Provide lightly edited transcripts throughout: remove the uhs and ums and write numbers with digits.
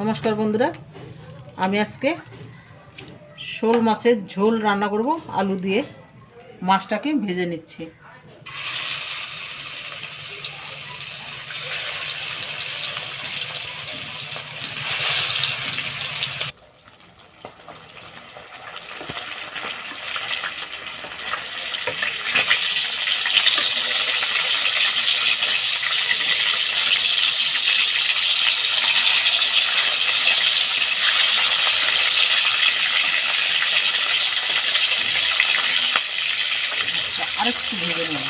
নমস্কার বন্ধুরা, আমি আজকে শোল মাছের ঝোল রান্না করব। আলু দিয়ে মাছটাকে ভেজে নিচ্ছি। আরেকটু ভেজে নেব।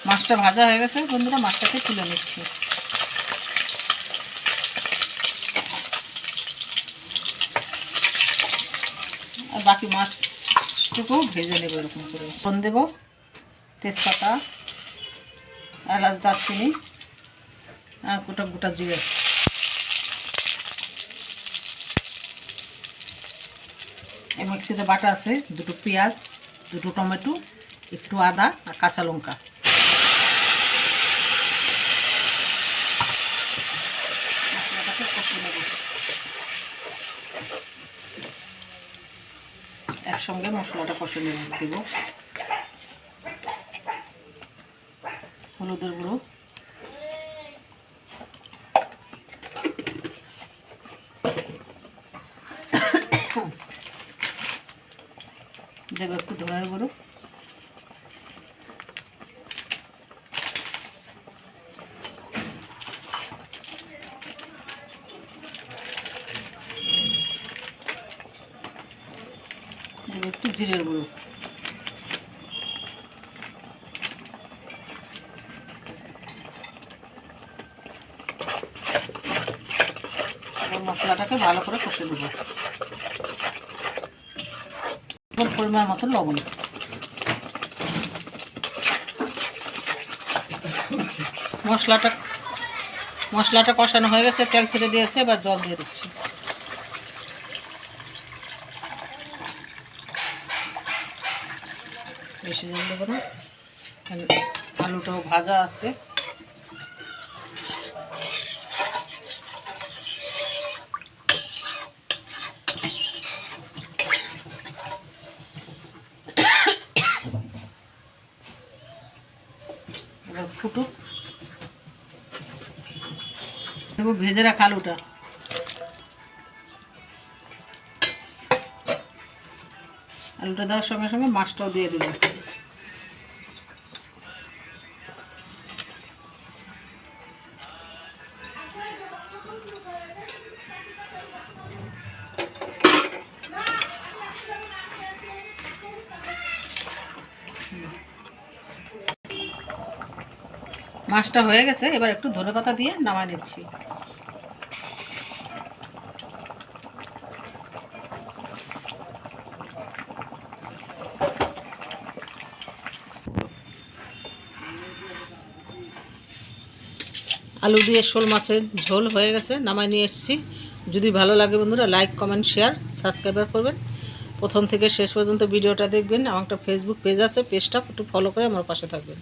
মাছটা ভাজা হয়ে গেছে বন্ধুরা, মাছটাকে তুলে নিচ্ছি। আর বাকি মাছটুকু ভেজে নেব এরকম করে। ফোড়ন দেব তেজপাতা, এলাচ, দারচিনি আর গোটা গোটা জিরে। এই মিক্সিতে বাটা আছে দুটো পেঁয়াজ, দুটো টমেটো, একটু আদা আর কাঁচা লঙ্কা। মশলাটাকে কষিয়ে নেব। একসঙ্গে মশলাটা কষিয়ে দেব। হলুদের গুঁড়ো, দেব একটু ধনের গুঁড়ো, দেব একটু জিরের গুঁড়ো। মশলাটাকে ভালো করে কষে দেবো। পরিমাণ মতো লবণ। মশলাটা কষানো হয়ে গেছে, তেল ছেড়ে দিয়েছে, এবার জল দিয়ে দিচ্ছি। বেশি জল দেবো না, আলুটাও ভাজা আছে। এবার ফুটুক। দেখো ভেজে রাখা আলুটা, আলুটা দেওয়ার সঙ্গে সঙ্গে মাছটাও দিয়ে দেবো। মাছটা হয়ে গেছে, এবার একটু ধনেপাতা দিয়ে নামায় নিচ্ছি। আলু দিয়ে শোল মাছের ঝোল হয়ে গেছে, নামায় নিয়ে এসেছি। যদি ভালো লাগে বন্ধুরা লাইক, কমেন্ট, শেয়ার, সাবস্ক্রাইব করবেন। প্রথম থেকে শেষ পর্যন্ত ভিডিওটা দেখবেন। আমার একটা ফেসবুক পেজ আছে, পেজটা একটু ফলো করে আমার পাশে থাকবেন।